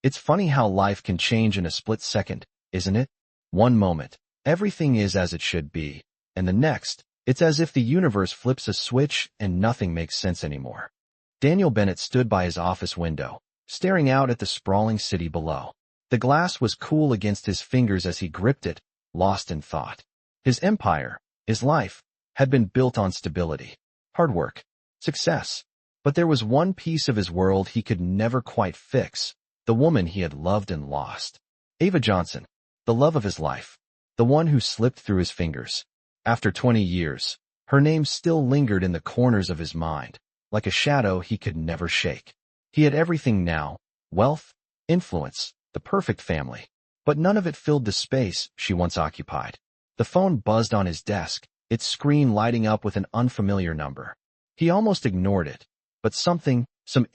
It's funny how life can change in a split second, isn't it? One moment, everything is as it should be, and the next, it's as if the universe flips a switch and nothing makes sense anymore. Daniel Bennett stood by his office window, staring out at the sprawling city below. The glass was cool against his fingers as he gripped it, lost in thought. His empire, his life, had been built on stability, hard work, success. But there was one piece of his world he could never quite fix, the woman he had loved and lost. Ava Johnson, the love of his life, the one who slipped through his fingers. After 20 years, her name still lingered in the corners of his mind, like a shadow he could never shake. He had everything now, wealth, influence, the perfect family. But none of it filled the space she once occupied. The phone buzzed on his desk, its screen lighting up with an unfamiliar number. He almost ignored it, but some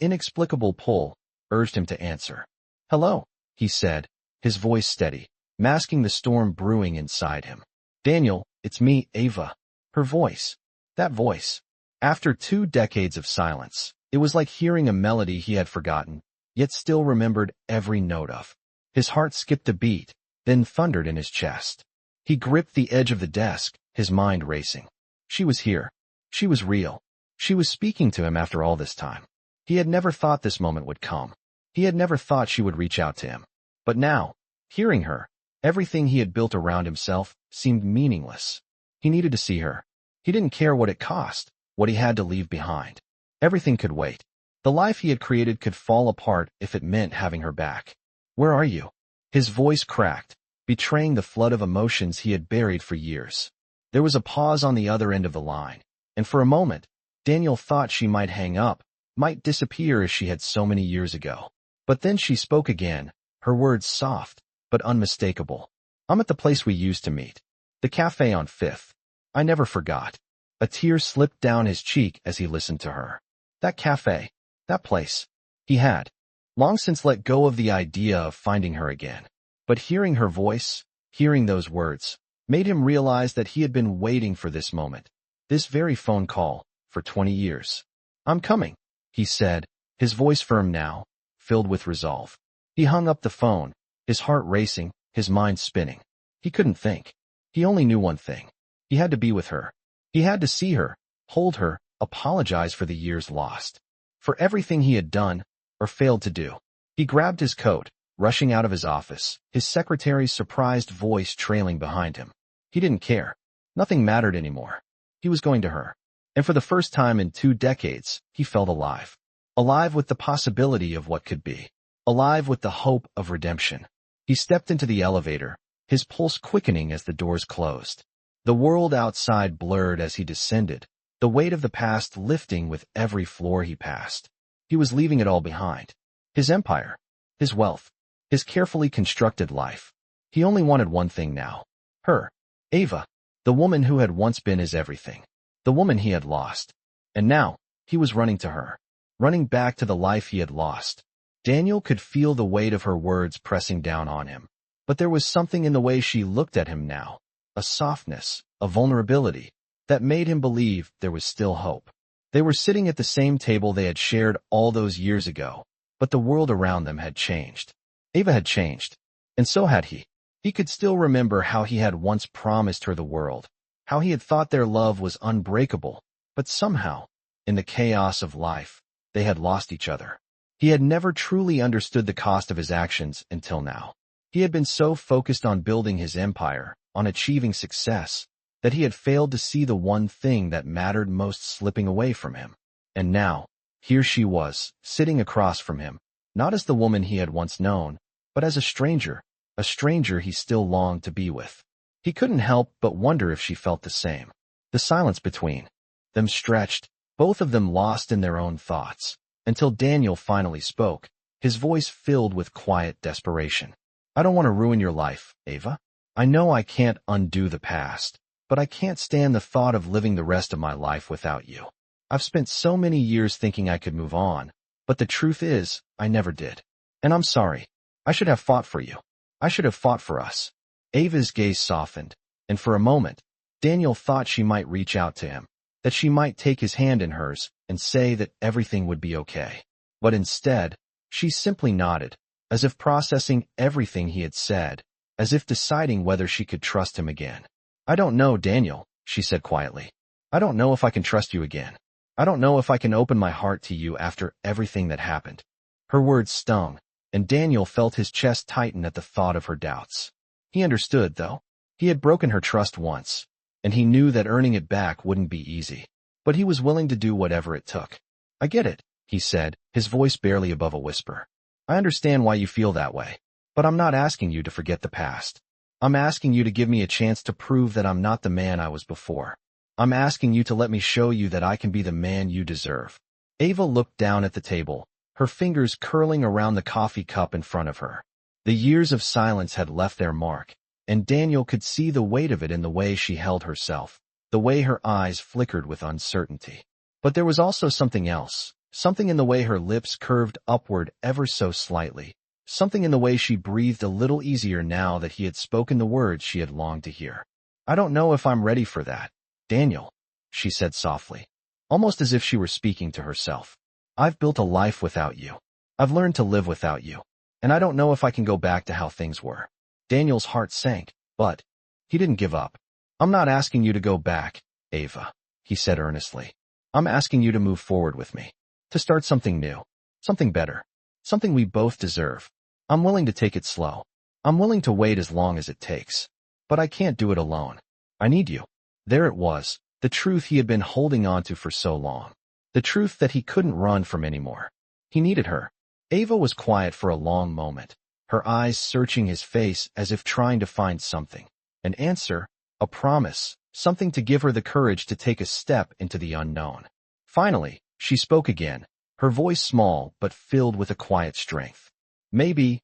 inexplicable pull, urged him to answer. "Hello," he said, his voice steady, masking the storm brewing inside him. "Daniel, it's me, Ava." Her voice. That voice. After 2 decades of silence, it was like hearing a melody he had forgotten, yet still remembered every note of. His heart skipped a beat, then thundered in his chest. He gripped the edge of the desk, his mind racing. She was here. She was real. She was speaking to him after all this time. He had never thought this moment would come. He had never thought she would reach out to him. But now, hearing her, everything he had built around himself seemed meaningless. He needed to see her. He didn't care what it cost, what he had to leave behind. Everything could wait. The life he had created could fall apart if it meant having her back. "Where are you?" His voice cracked, betraying the flood of emotions he had buried for years. There was a pause on the other end of the line, and for a moment, Daniel thought she might hang up, might disappear as she had so many years ago. But then she spoke again, her words soft, but unmistakable. "I'm at the place we used to meet. The cafe on 5th. I never forgot." A tear slipped down his cheek as he listened to her. That cafe, that place. He had long since let go of the idea of finding her again. But hearing her voice, hearing those words, made him realize that he had been waiting for this moment, this very phone call, for 20 years. "I'm coming," he said, his voice firm now, filled with resolve. He hung up the phone, his heart racing, his mind spinning. He couldn't think. He only knew one thing. He had to be with her. He had to see her, hold her, apologize for the years lost. For everything he had done, or failed to do. He grabbed his coat, rushing out of his office, his secretary's surprised voice trailing behind him. He didn't care. Nothing mattered anymore. He was going to her. And for the first time in 2 decades, he felt alive. Alive with the possibility of what could be. Alive with the hope of redemption. He stepped into the elevator, his pulse quickening as the doors closed. The world outside blurred as he descended, the weight of the past lifting with every floor he passed. He was leaving it all behind. His empire, his wealth, his carefully constructed life. He only wanted one thing now. Her, Ava, the woman who had once been his everything. The woman he had lost. And now, he was running to her. Running back to the life he had lost. Daniel could feel the weight of her words pressing down on him. But there was something in the way she looked at him now. A softness, a vulnerability, that made him believe there was still hope. They were sitting at the same table they had shared all those years ago, but the world around them had changed. Ava had changed, and so had he. He could still remember how he had once promised her the world, how he had thought their love was unbreakable, but somehow, in the chaos of life, they had lost each other. He had never truly understood the cost of his actions until now. He had been so focused on building his empire, on achieving success, that he had failed to see the one thing that mattered most slipping away from him. And now, here she was, sitting across from him, not as the woman he had once known, but as a stranger he still longed to be with. He couldn't help but wonder if she felt the same. The silence between them stretched, both of them lost in their own thoughts, until Daniel finally spoke, his voice filled with quiet desperation. "I don't want to ruin your life, Ava. I know I can't undo the past, but I can't stand the thought of living the rest of my life without you. I've spent so many years thinking I could move on, but the truth is, I never did. And I'm sorry. I should have fought for you. I should have fought for us." Ava's gaze softened, and for a moment, Daniel thought she might reach out to him, that she might take his hand in hers and say that everything would be okay. But instead, she simply nodded, as if processing everything he had said, as if deciding whether she could trust him again. "I don't know, Daniel," she said quietly. "I don't know if I can trust you again. I don't know if I can open my heart to you after everything that happened." Her words stung, and Daniel felt his chest tighten at the thought of her doubts. He understood, though. He had broken her trust once, and he knew that earning it back wouldn't be easy. But he was willing to do whatever it took. "I get it," he said, his voice barely above a whisper. "I understand why you feel that way. But I'm not asking you to forget the past. I'm asking you to give me a chance to prove that I'm not the man I was before. I'm asking you to let me show you that I can be the man you deserve." Ava looked down at the table, her fingers curling around the coffee cup in front of her. The years of silence had left their mark, and Daniel could see the weight of it in the way she held herself, the way her eyes flickered with uncertainty. But there was also something else, something in the way her lips curved upward ever so slightly, something in the way she breathed a little easier now that he had spoken the words she had longed to hear. "I don't know if I'm ready for that, Daniel," she said softly, almost as if she were speaking to herself. "I've built a life without you. I've learned to live without you, and I don't know if I can go back to how things were." Daniel's heart sank, but he didn't give up. "I'm not asking you to go back, Ava," he said earnestly. "I'm asking you to move forward with me, to start something new, something better, something we both deserve. I'm willing to take it slow. I'm willing to wait as long as it takes. But I can't do it alone. I need you." There it was, the truth he had been holding on to for so long. The truth that he couldn't run from anymore. He needed her. Ava was quiet for a long moment, her eyes searching his face as if trying to find something. An answer, a promise, something to give her the courage to take a step into the unknown. Finally, she spoke again, her voice small but filled with a quiet strength. Maybe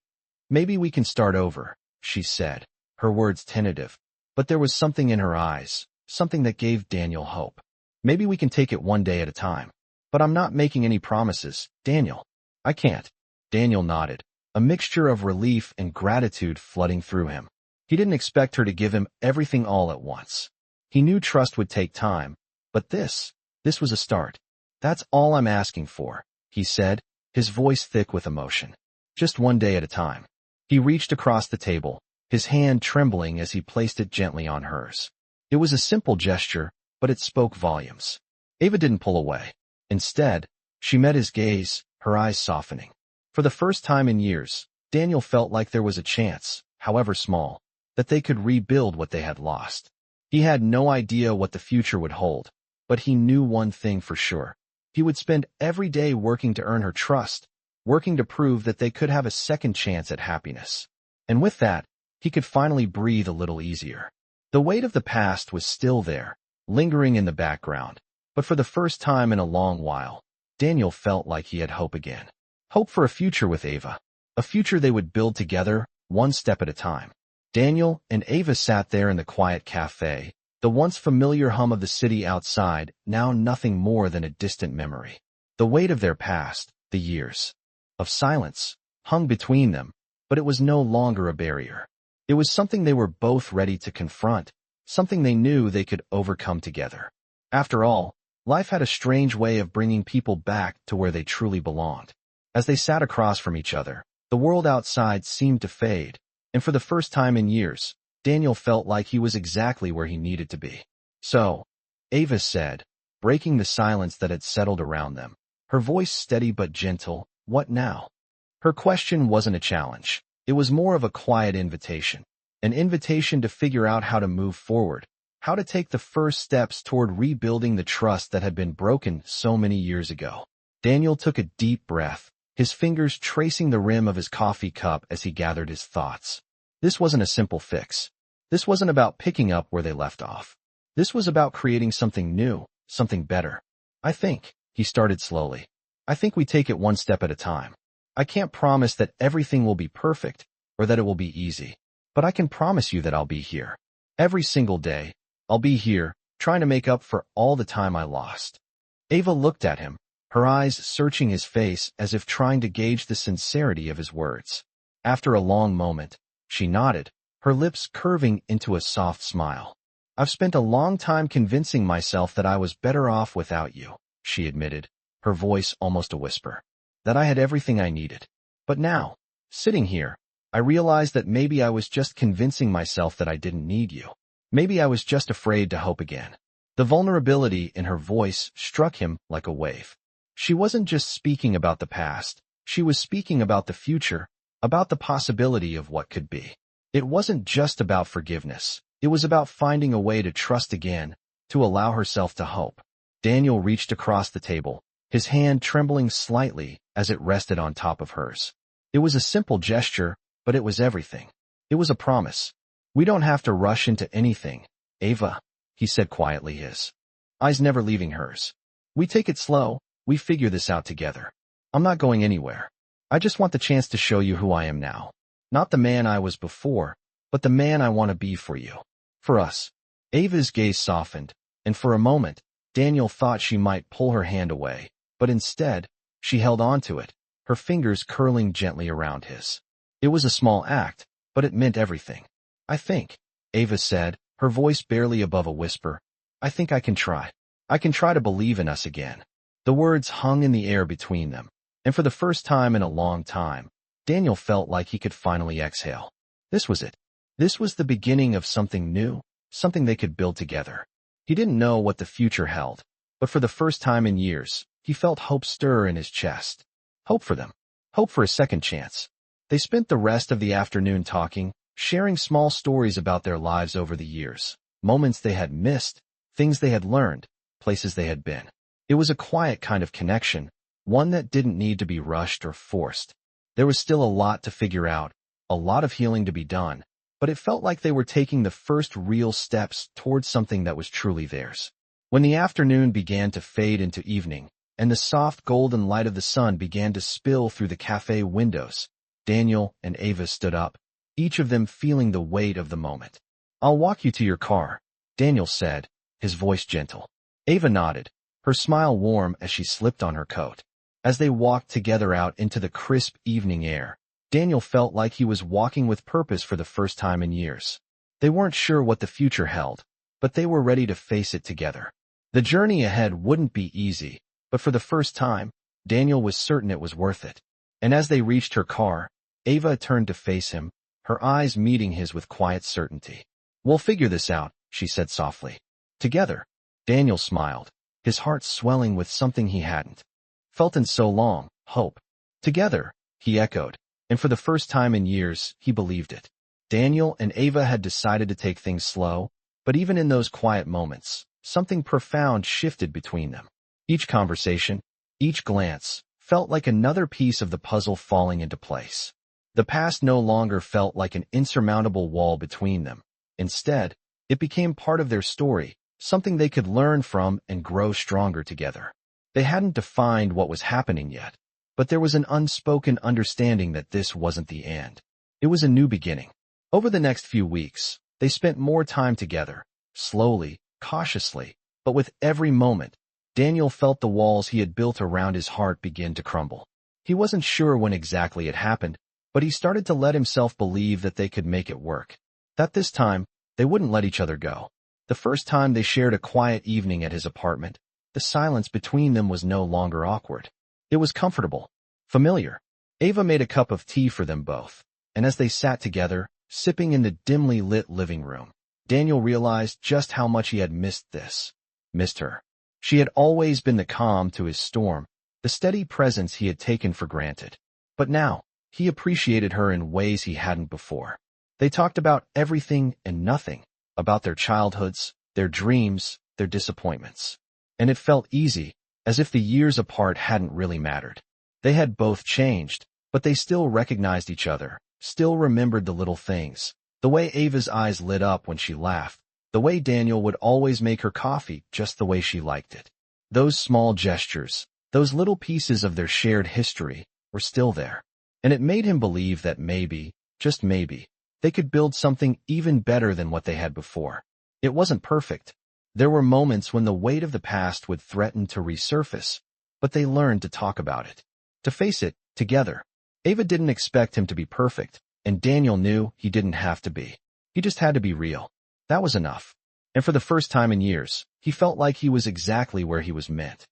we can start over," she said, her words tentative. But there was something in her eyes, something that gave Daniel hope. "Maybe we can take it one day at a time. But I'm not making any promises, Daniel. I can't." Daniel nodded, a mixture of relief and gratitude flooding through him. He didn't expect her to give him everything all at once. He knew trust would take time, but this was a start. "That's all I'm asking for," he said, his voice thick with emotion. "Just one day at a time." He reached across the table, his hand trembling as he placed it gently on hers. It was a simple gesture, but it spoke volumes. Ava didn't pull away. Instead, she met his gaze, her eyes softening. For the first time in years, Daniel felt like there was a chance, however small, that they could rebuild what they had lost. He had no idea what the future would hold, but he knew one thing for sure. He would spend every day working to earn her trust, working to prove that they could have a second chance at happiness. And with that, he could finally breathe a little easier. The weight of the past was still there, lingering in the background, but for the first time in a long while, Daniel felt like he had hope again. Hope for a future with Ava, a future they would build together, one step at a time. Daniel and Ava sat there in the quiet cafe, the once familiar hum of the city outside, now nothing more than a distant memory. The weight of their past, the years of silence, hung between them, but it was no longer a barrier. It was something they were both ready to confront, something they knew they could overcome together. After all, life had a strange way of bringing people back to where they truly belonged. As they sat across from each other, the world outside seemed to fade, and for the first time in years, Daniel felt like he was exactly where he needed to be. "So," Ava said, breaking the silence that had settled around them, her voice steady but gentle, "what now?" Her question wasn't a challenge. It was more of a quiet invitation, an invitation to figure out how to move forward, how to take the first steps toward rebuilding the trust that had been broken so many years ago. Daniel took a deep breath, his fingers tracing the rim of his coffee cup as he gathered his thoughts. This wasn't a simple fix. This wasn't about picking up where they left off. This was about creating something new, something better. "I think," he started slowly, "I think we take it one step at a time. I can't promise that everything will be perfect or that it will be easy, but I can promise you that I'll be here. Every single day, I'll be here, trying to make up for all the time I lost." Ava looked at him, her eyes searching his face as if trying to gauge the sincerity of his words. After a long moment, she nodded, her lips curving into a soft smile. "I've spent a long time convincing myself that I was better off without you," she admitted, her voice almost a whisper. "That I had everything I needed. But now, Sitting here, I realized that maybe I was just convincing myself that I didn't need you. Maybe I was just afraid to hope again. The vulnerability in her voice struck him like a wave. She wasn't just speaking about the past. She was speaking about the future, about the possibility of what could be. It wasn't just about forgiveness. It was about finding a way to trust again, to allow herself to hope. Daniel reached across the table, his hand trembling slightly as it rested on top of hers. It was a simple gesture, but it was everything. It was a promise. We don't have to rush into anything, Ava, he said quietly, his eyes never leaving hers. We take it slow, we figure this out together. I'm not going anywhere. I just want the chance to show you who I am now. Not the man I was before, but the man I want to be for you. For us. Ava's gaze softened, and for a moment, Daniel thought she might pull her hand away, but instead, she held on to it, her fingers curling gently around his. It was a small act, but it meant everything. I think, Ava said, her voice barely above a whisper, I think I can try. I can try to believe in us again. The words hung in the air between them, and for the first time in a long time, Daniel felt like he could finally exhale. This was it. This was the beginning of something new, something they could build together. He didn't know what the future held, but for the first time in years, he felt hope stir in his chest. Hope for them. Hope for a second chance. They spent the rest of the afternoon talking, sharing small stories about their lives over the years, moments they had missed, things they had learned, places they had been. It was a quiet kind of connection, one that didn't need to be rushed or forced. There was still a lot to figure out, a lot of healing to be done, but it felt like they were taking the first real steps towards something that was truly theirs. When the afternoon began to fade into evening, and the soft golden light of the sun began to spill through the cafe windows, Daniel and Ava stood up, each of them feeling the weight of the moment. I'll walk you to your car, Daniel said, his voice gentle. Ava nodded, her smile warm as she slipped on her coat. As they walked together out into the crisp evening air, Daniel felt like he was walking with purpose for the first time in years. They weren't sure what the future held, but they were ready to face it together. The journey ahead wouldn't be easy, but for the first time, Daniel was certain it was worth it. And as they reached her car, Ava turned to face him, her eyes meeting his with quiet certainty. We'll figure this out, she said softly. Together. Daniel smiled, his heart swelling with something he hadn't felt in so long, hope. Together, he echoed, and for the first time in years, he believed it. Daniel and Ava had decided to take things slow, but even in those quiet moments, something profound shifted between them. Each conversation, each glance, felt like another piece of the puzzle falling into place. The past no longer felt like an insurmountable wall between them. Instead, it became part of their story, something they could learn from and grow stronger together. They hadn't defined what was happening yet, but there was an unspoken understanding that this wasn't the end. It was a new beginning. Over the next few weeks, they spent more time together, slowly, cautiously, but with every moment, Daniel felt the walls he had built around his heart begin to crumble. He wasn't sure when exactly it happened, but he started to let himself believe that they could make it work. That this time, they wouldn't let each other go. The first time they shared a quiet evening at his apartment, the silence between them was no longer awkward. It was comfortable, familiar. Ava made a cup of tea for them both, and as they sat together, sipping in the dimly lit living room, Daniel realized just how much he had missed her. She had always been the calm to his storm, the steady presence he had taken for granted. But now, he appreciated her in ways he hadn't before. They talked about everything and nothing, about their childhoods, their dreams, their disappointments. And it felt easy, as if the years apart hadn't really mattered. They had both changed, but they still recognized each other, still remembered the little things, the way Ava's eyes lit up when she laughed, the way Daniel would always make her coffee just the way she liked it. Those small gestures, those little pieces of their shared history, were still there. And it made him believe that maybe, just maybe, they could build something even better than what they had before. It wasn't perfect. There were moments when the weight of the past would threaten to resurface, but they learned to talk about it, to face it, together. Ava didn't expect him to be perfect, and Daniel knew he didn't have to be. He just had to be real. That was enough. And for the first time in years, he felt like he was exactly where he was meant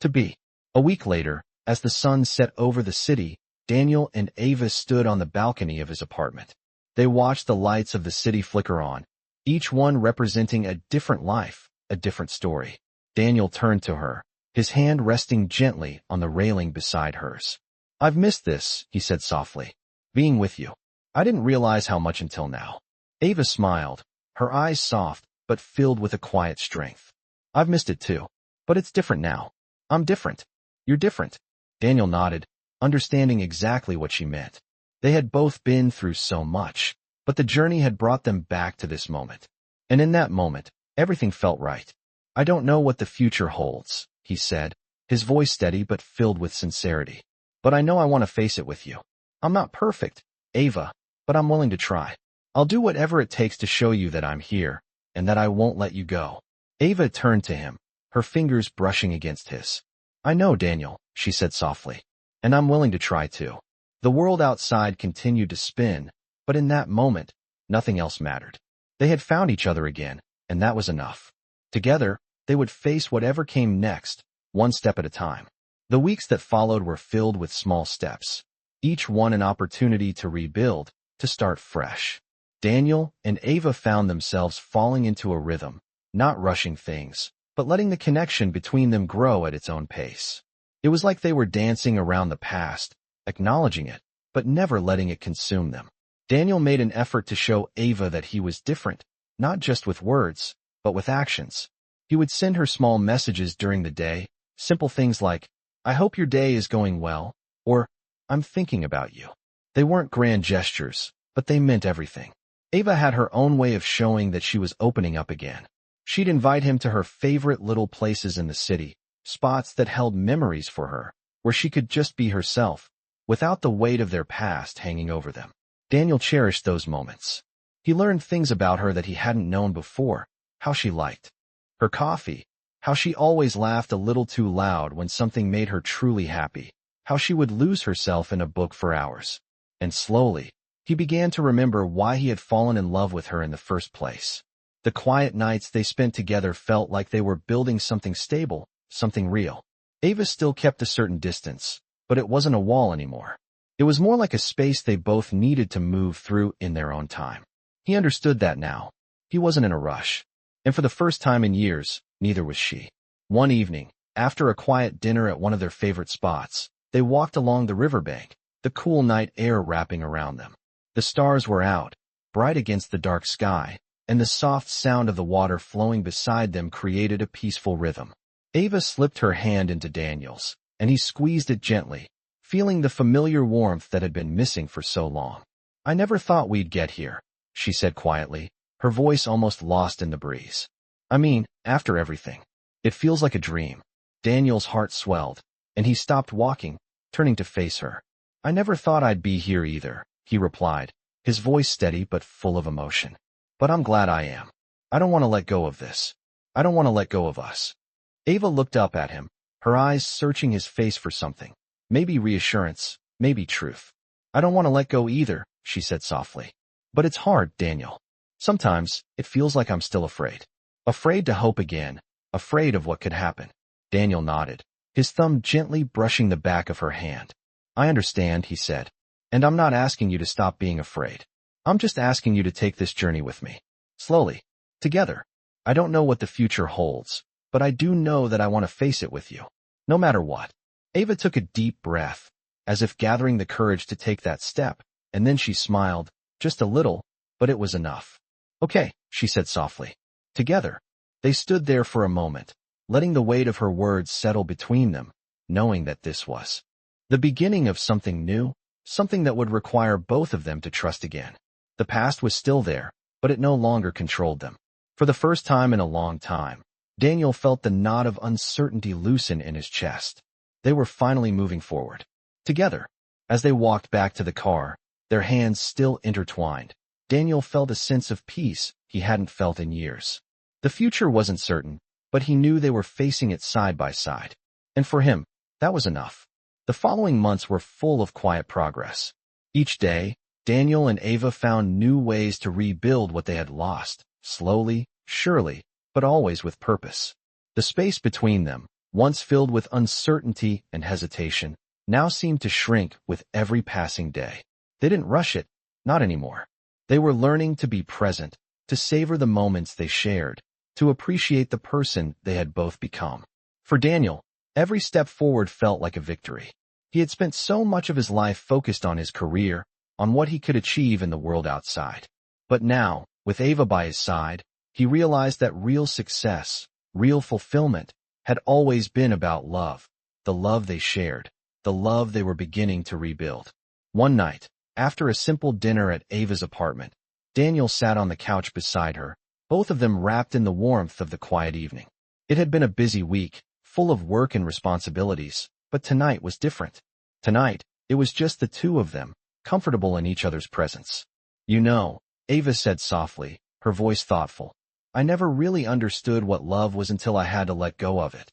to be. A week later, as the sun set over the city, Daniel and Ava stood on the balcony of his apartment. They watched the lights of the city flicker on, each one representing a different life, a different story. Daniel turned to her, his hand resting gently on the railing beside hers. "I've missed this," he said softly. "Being with you. I didn't realize how much until now." Ava smiled, her eyes soft, but filled with a quiet strength. "I've missed it too. But it's different now. I'm different. You're different." Daniel nodded, understanding exactly what she meant. They had both been through so much, but the journey had brought them back to this moment. And in that moment, everything felt right. "I don't know what the future holds," he said, his voice steady but filled with sincerity. "But I know I want to face it with you. I'm not perfect, Ava, but I'm willing to try. I'll do whatever it takes to show you that I'm here, and that I won't let you go." Ava turned to him, her fingers brushing against his. "I know, Daniel," she said softly. "And I'm willing to try too." The world outside continued to spin, but in that moment, nothing else mattered. They had found each other again, and that was enough. Together, they would face whatever came next, one step at a time. The weeks that followed were filled with small steps, each one an opportunity to rebuild, to start fresh. Daniel and Ava found themselves falling into a rhythm, not rushing things, but letting the connection between them grow at its own pace. It was like they were dancing around the past, acknowledging it, but never letting it consume them. Daniel made an effort to show Ava that he was different, not just with words, but with actions. He would send her small messages during the day, simple things like, "I hope your day is going well," or "I'm thinking about you." They weren't grand gestures, but they meant everything. Ava had her own way of showing that she was opening up again. She'd invite him to her favorite little places in the city, spots that held memories for her, where she could just be herself, without the weight of their past hanging over them. Daniel cherished those moments. He learned things about her that he hadn't known before, how she liked her coffee, how she always laughed a little too loud when something made her truly happy, how she would lose herself in a book for hours. And slowly, he began to remember why he had fallen in love with her in the first place. The quiet nights they spent together felt like they were building something stable, something real. Ava still kept a certain distance, but it wasn't a wall anymore. It was more like a space they both needed to move through in their own time. He understood that now. He wasn't in a rush. And for the first time in years, neither was she. One evening, after a quiet dinner at one of their favorite spots, they walked along the riverbank, the cool night air wrapping around them. The stars were out, bright against the dark sky, and the soft sound of the water flowing beside them created a peaceful rhythm. Ava slipped her hand into Daniel's, and he squeezed it gently, feeling the familiar warmth that had been missing for so long. "I never thought we'd get here," she said quietly, her voice almost lost in the breeze. "I mean, after everything. It feels like a dream." Daniel's heart swelled, and he stopped walking, turning to face her. "I never thought I'd be here either," he replied, his voice steady but full of emotion. "But I'm glad I am. I don't want to let go of this. I don't want to let go of us." Ava looked up at him, her eyes searching his face for something. Maybe reassurance, maybe truth. "I don't want to let go either," she said softly. "But it's hard, Daniel. Sometimes, it feels like I'm still afraid. Afraid to hope again, afraid of what could happen." Daniel nodded, his thumb gently brushing the back of her hand. "I understand," he said. "And I'm not asking you to stop being afraid. I'm just asking you to take this journey with me. Slowly. Together. I don't know what the future holds, but I do know that I want to face it with you. No matter what." Ava took a deep breath, as if gathering the courage to take that step, and then she smiled, just a little, but it was enough. "Okay," she said softly. Together. They stood there for a moment, letting the weight of her words settle between them, knowing that this was the beginning of something new, something that would require both of them to trust again. The past was still there, but it no longer controlled them. For the first time in a long time, Daniel felt the knot of uncertainty loosen in his chest. They were finally moving forward. Together. As they walked back to the car, their hands still intertwined, Daniel felt a sense of peace he hadn't felt in years. The future wasn't certain, but he knew they were facing it side by side. And for him, that was enough. The following months were full of quiet progress. Each day, Daniel and Ava found new ways to rebuild what they had lost, slowly, surely, but always with purpose. The space between them, once filled with uncertainty and hesitation, now seemed to shrink with every passing day. They didn't rush it, not anymore. They were learning to be present, to savor the moments they shared, to appreciate the person they had both become. For Daniel, every step forward felt like a victory. He had spent so much of his life focused on his career, on what he could achieve in the world outside. But now, with Ava by his side, he realized that real success, real fulfillment, had always been about love, the love they shared, the love they were beginning to rebuild. One night, after a simple dinner at Ava's apartment, Daniel sat on the couch beside her, both of them wrapped in the warmth of the quiet evening. It had been a busy week, full of work and responsibilities, but tonight was different. Tonight, it was just the two of them, comfortable in each other's presence. "You know," Ava said softly, her voice thoughtful, "I never really understood what love was until I had to let go of it."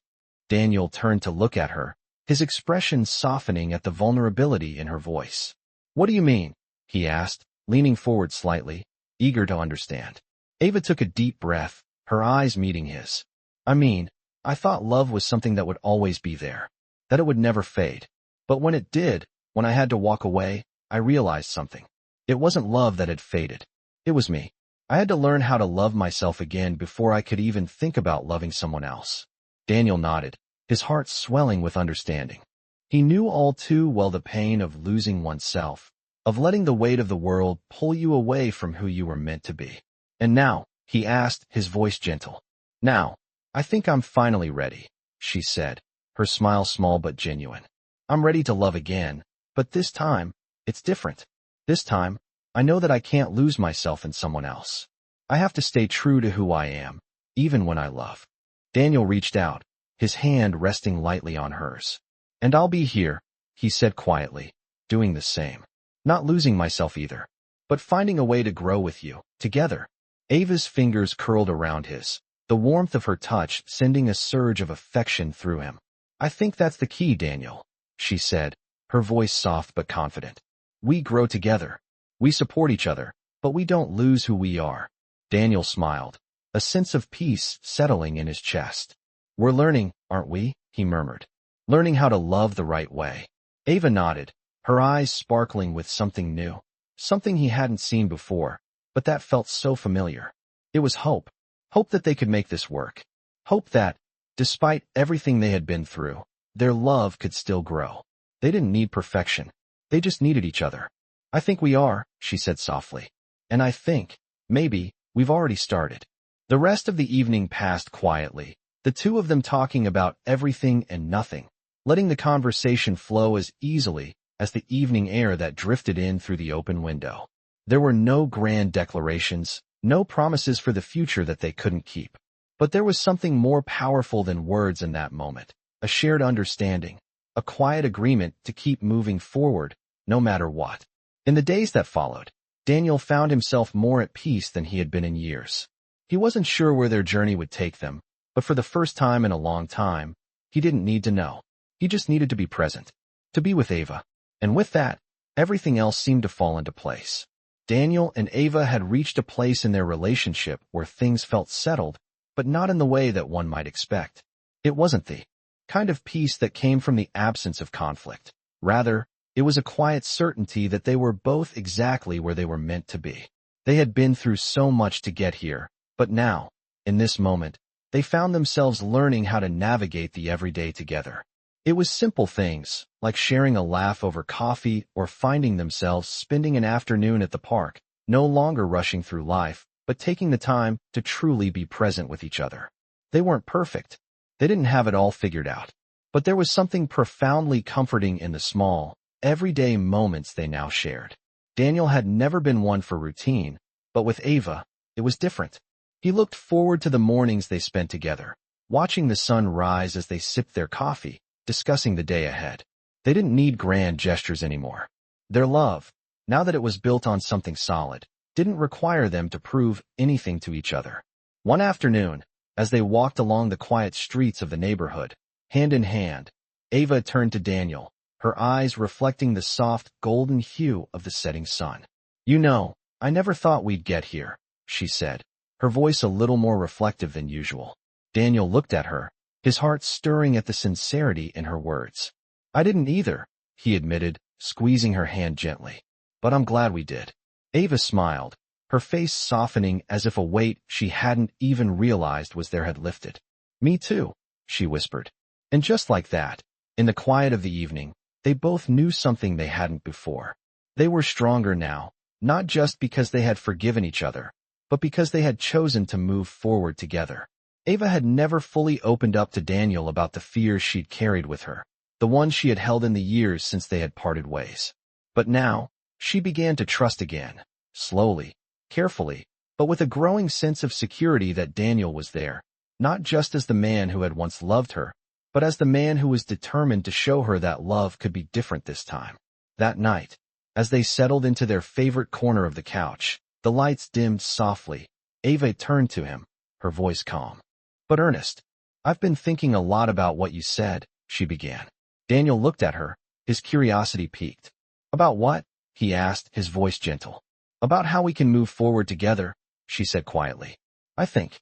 Daniel turned to look at her, his expression softening at the vulnerability in her voice. "What do you mean?" he asked, leaning forward slightly, eager to understand. Ava took a deep breath, her eyes meeting his. "I mean, I thought love was something that would always be there, that it would never fade. But when it did, when I had to walk away, I realized something. It wasn't love that had faded. It was me. I had to learn how to love myself again before I could even think about loving someone else." Daniel nodded, his heart swelling with understanding. He knew all too well the pain of losing oneself, of letting the weight of the world pull you away from who you were meant to be. "And now," he asked, his voice gentle. "Now, I think I'm finally ready," she said, her smile small but genuine. "I'm ready to love again, but this time, it's different. This time, I know that I can't lose myself in someone else. I have to stay true to who I am, even when I love." Daniel reached out, his hand resting lightly on hers. "And I'll be here," he said quietly, "doing the same. Not losing myself either, but finding a way to grow with you, together." Ava's fingers curled around his, the warmth of her touch sending a surge of affection through him. "I think that's the key, Daniel," she said, her voice soft but confident. "We grow together. We support each other, but we don't lose who we are." Daniel smiled, a sense of peace settling in his chest. "We're learning, aren't we?" he murmured. "Learning how to love the right way." Ava nodded, her eyes sparkling with something new, something he hadn't seen before, but that felt so familiar. It was hope. Hope that they could make this work. Hope that, despite everything they had been through, their love could still grow. They didn't need perfection. They just needed each other. "I think we are," she said softly. "And I think, maybe, we've already started." The rest of the evening passed quietly, the two of them talking about everything and nothing, letting the conversation flow as easily as the evening air that drifted in through the open window. There were no grand declarations, no promises for the future that they couldn't keep. But there was something more powerful than words in that moment, a shared understanding, a quiet agreement to keep moving forward, no matter what. In the days that followed, Daniel found himself more at peace than he had been in years. He wasn't sure where their journey would take them, but for the first time in a long time, he didn't need to know. He just needed to be present, to be with Ava. And with that, everything else seemed to fall into place. Daniel and Ava had reached a place in their relationship where things felt settled, but not in the way that one might expect. It wasn't the kind of peace that came from the absence of conflict. Rather, it was a quiet certainty that they were both exactly where they were meant to be. They had been through so much to get here, but now, in this moment, they found themselves learning how to navigate the everyday together. It was simple things, like sharing a laugh over coffee or finding themselves spending an afternoon at the park, no longer rushing through life, but taking the time to truly be present with each other. They weren't perfect. They didn't have it all figured out. But there was something profoundly comforting in the small, everyday moments they now shared. Daniel had never been one for routine, but with Ava, it was different. He looked forward to the mornings they spent together, watching the sun rise as they sipped their coffee, discussing the day ahead. They didn't need grand gestures anymore. Their love, now that it was built on something solid, didn't require them to prove anything to each other. One afternoon, as they walked along the quiet streets of the neighborhood, hand in hand, Ava turned to Daniel, her eyes reflecting the soft, golden hue of the setting sun. "You know, I never thought we'd get here," she said, her voice a little more reflective than usual. Daniel looked at her, his heart stirring at the sincerity in her words. "I didn't either," he admitted, squeezing her hand gently. But I'm glad we did. Ava smiled, her face softening as if a weight she hadn't even realized was there had lifted. Me too, she whispered. And just like that, in the quiet of the evening, they both knew something they hadn't before. They were stronger now, not just because they had forgiven each other, but because they had chosen to move forward together. Ava had never fully opened up to Daniel about the fears she'd carried with her, the ones she had held in the years since they had parted ways. But now, she began to trust again, slowly, carefully, but with a growing sense of security that Daniel was there, not just as the man who had once loved her, but as the man who was determined to show her that love could be different this time. That night, as they settled into their favorite corner of the couch, the lights dimmed softly. Ava turned to him, her voice calm. But Ernest, I've been thinking a lot about what you said, she began. Daniel looked at her, his curiosity piqued. About what? He asked, his voice gentle. About how we can move forward together, she said quietly. I think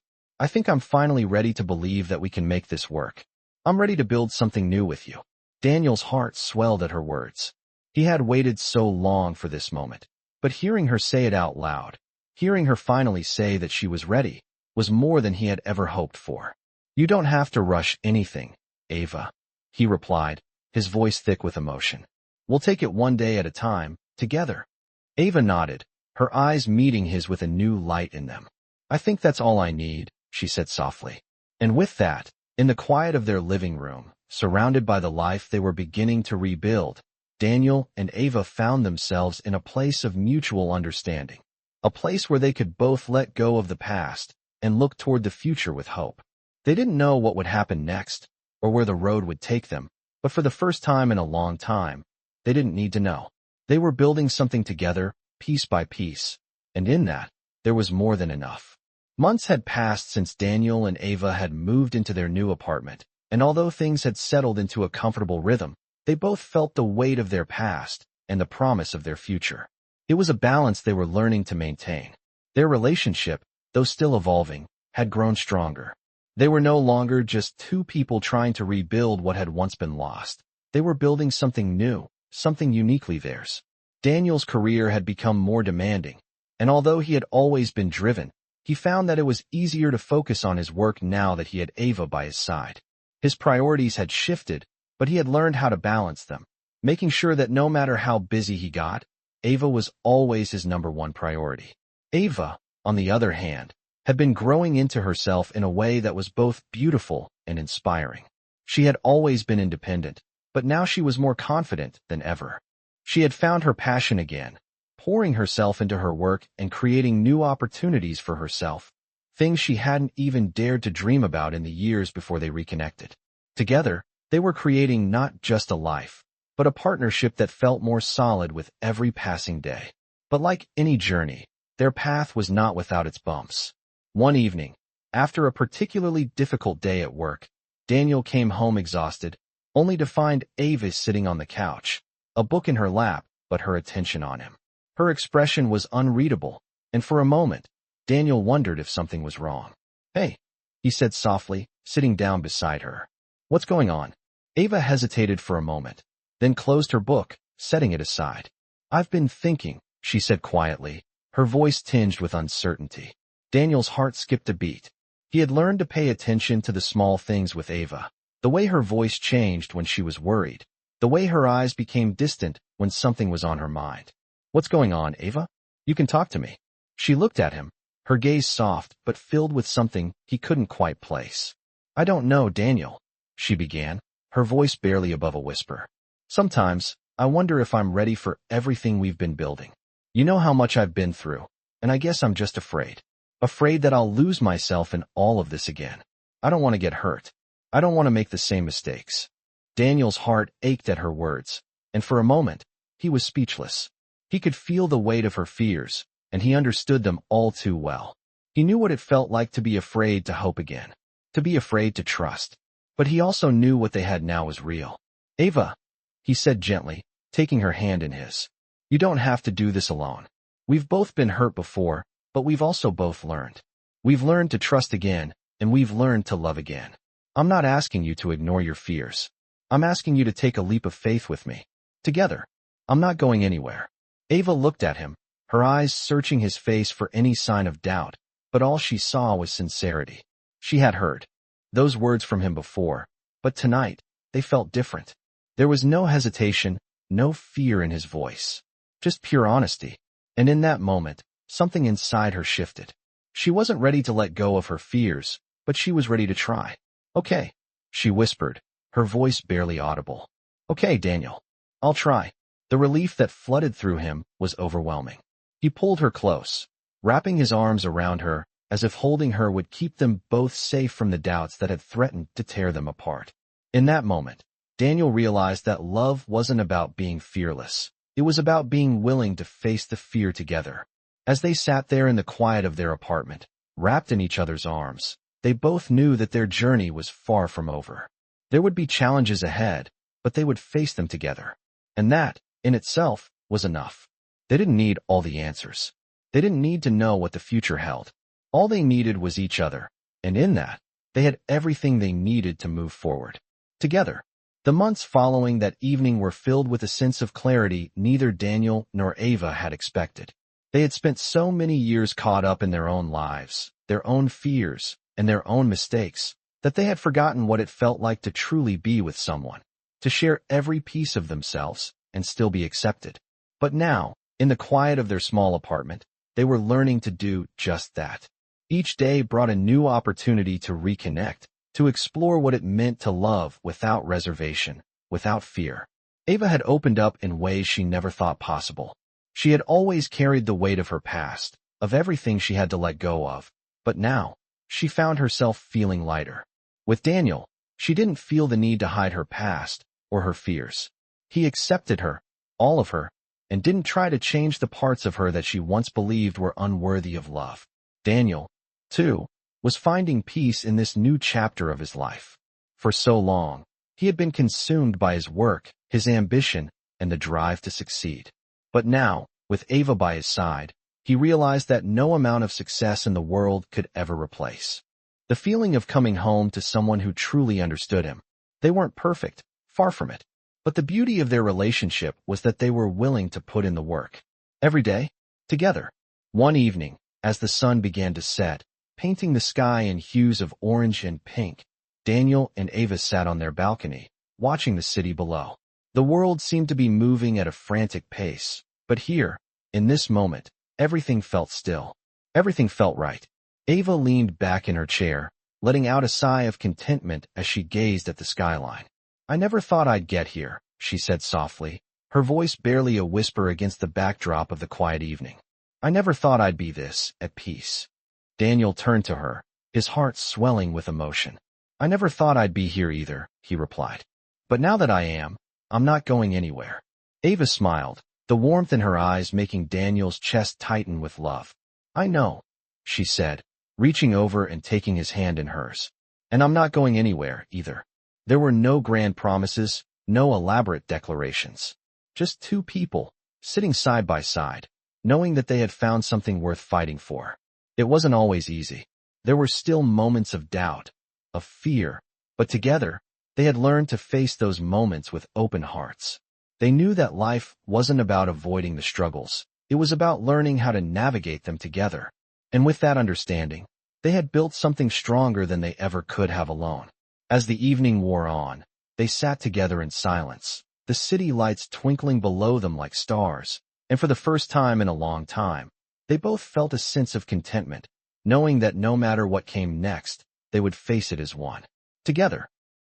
I'm finally ready to believe that we can make this work. I'm ready to build something new with you. Daniel's heart swelled at her words. He had waited so long for this moment, but hearing her say it out loud, hearing her finally say that she was ready, was more than he had ever hoped for. You don't have to rush anything, Ava, he replied, his voice thick with emotion. We'll take it one day at a time, together. Ava nodded, her eyes meeting his with a new light in them. I think that's all I need, she said softly. And with that, in the quiet of their living room, surrounded by the life they were beginning to rebuild, Daniel and Ava found themselves in a place of mutual understanding, a place where they could both let go of the past and look toward the future with hope. They didn't know what would happen next, or where the road would take them, but for the first time in a long time, they didn't need to know. They were building something together, piece by piece, and in that, there was more than enough. Months had passed since Daniel and Ava had moved into their new apartment, and although things had settled into a comfortable rhythm, they both felt the weight of their past and the promise of their future. It was a balance they were learning to maintain. Their relationship, though still evolving, had grown stronger. They were no longer just two people trying to rebuild what had once been lost. They were building something new, something uniquely theirs. Daniel's career had become more demanding, and although he had always been driven, he found that it was easier to focus on his work now that he had Ava by his side. His priorities had shifted, but he had learned how to balance them, making sure that no matter how busy he got, Ava was always his number one priority. Ava, on the other hand, had been growing into herself in a way that was both beautiful and inspiring. She had always been independent, but now she was more confident than ever. She had found her passion again, pouring herself into her work and creating new opportunities for herself, things she hadn't even dared to dream about in the years before they reconnected. Together, they were creating not just a life, but a partnership that felt more solid with every passing day. But like any journey, their path was not without its bumps. One evening, after a particularly difficult day at work, Daniel came home exhausted, only to find Ava sitting on the couch, a book in her lap, but her attention on him. Her expression was unreadable, and for a moment, Daniel wondered if something was wrong. Hey, he said softly, sitting down beside her. What's going on? Ava hesitated for a moment, then closed her book, setting it aside. I've been thinking, she said quietly, her voice tinged with uncertainty. Daniel's heart skipped a beat. He had learned to pay attention to the small things with Ava, the way her voice changed when she was worried, the way her eyes became distant when something was on her mind. What's going on, Ava? You can talk to me. She looked at him, her gaze soft but filled with something he couldn't quite place. I don't know, Daniel, she began, her voice barely above a whisper. Sometimes, I wonder if I'm ready for everything we've been building. You know how much I've been through, and I guess I'm just afraid. Afraid that I'll lose myself in all of this again. I don't want to get hurt. I don't want to make the same mistakes. Daniel's heart ached at her words, and for a moment, he was speechless. He could feel the weight of her fears, and he understood them all too well. He knew what it felt like to be afraid to hope again, to be afraid to trust. But he also knew what they had now was real. Ava, he said gently, taking her hand in his. You don't have to do this alone. We've both been hurt before, but we've also both learned. We've learned to trust again, and we've learned to love again. I'm not asking you to ignore your fears. I'm asking you to take a leap of faith with me. Together. I'm not going anywhere. Ava looked at him, her eyes searching his face for any sign of doubt, but all she saw was sincerity. She had heard those words from him before, but tonight, they felt different. There was no hesitation, no fear in his voice, just pure honesty. And in that moment, something inside her shifted. She wasn't ready to let go of her fears, but she was ready to try. Okay, she whispered, her voice barely audible. Okay, Daniel. I'll try. The relief that flooded through him was overwhelming. He pulled her close, wrapping his arms around her, as if holding her would keep them both safe from the doubts that had threatened to tear them apart. In that moment, Daniel realized that love wasn't about being fearless. It was about being willing to face the fear together. As they sat there in the quiet of their apartment, wrapped in each other's arms, they both knew that their journey was far from over. There would be challenges ahead, but they would face them together. And that, in itself, was enough. They didn't need all the answers. They didn't need to know what the future held. All they needed was each other, and in that, they had everything they needed to move forward. Together. The months following that evening were filled with a sense of clarity neither Daniel nor Ava had expected. They had spent so many years caught up in their own lives, their own fears, and their own mistakes, that they had forgotten what it felt like to truly be with someone, to share every piece of themselves and still be accepted. But now, in the quiet of their small apartment, they were learning to do just that. Each day brought a new opportunity to reconnect, to explore what it meant to love without reservation, without fear. Ava had opened up in ways she never thought possible. She had always carried the weight of her past, of everything she had to let go of, but now, she found herself feeling lighter. With Daniel, she didn't feel the need to hide her past or her fears. He accepted her, all of her, and didn't try to change the parts of her that she once believed were unworthy of love. Daniel, too, was finding peace in this new chapter of his life. For so long, he had been consumed by his work, his ambition, and the drive to succeed. But now, with Ava by his side, he realized that no amount of success in the world could ever replace the feeling of coming home to someone who truly understood him. They weren't perfect, far from it, but the beauty of their relationship was that they were willing to put in the work. Every day, together. One evening, as the sun began to set, painting the sky in hues of orange and pink, Daniel and Ava sat on their balcony, watching the city below. The world seemed to be moving at a frantic pace, but here, in this moment, everything felt still. Everything felt right. Ava leaned back in her chair, letting out a sigh of contentment as she gazed at the skyline. I never thought I'd get here, she said softly, her voice barely a whisper against the backdrop of the quiet evening. I never thought I'd be this, at peace. Daniel turned to her, his heart swelling with emotion. I never thought I'd be here either, he replied. But now that I am, I'm not going anywhere. Ava smiled, the warmth in her eyes making Daniel's chest tighten with love. I know, she said, reaching over and taking his hand in hers. And I'm not going anywhere, either. There were no grand promises, no elaborate declarations. Just two people, sitting side by side, knowing that they had found something worth fighting for. It wasn't always easy. There were still moments of doubt, of fear, but together, they had learned to face those moments with open hearts. They knew that life wasn't about avoiding the struggles. It was about learning how to navigate them together. And with that understanding, they had built something stronger than they ever could have alone. As the evening wore on, they sat together in silence, the city lights twinkling below them like stars, and for the first time in a long time, they both felt a sense of contentment, knowing that no matter what came next, they would face it as one. Together.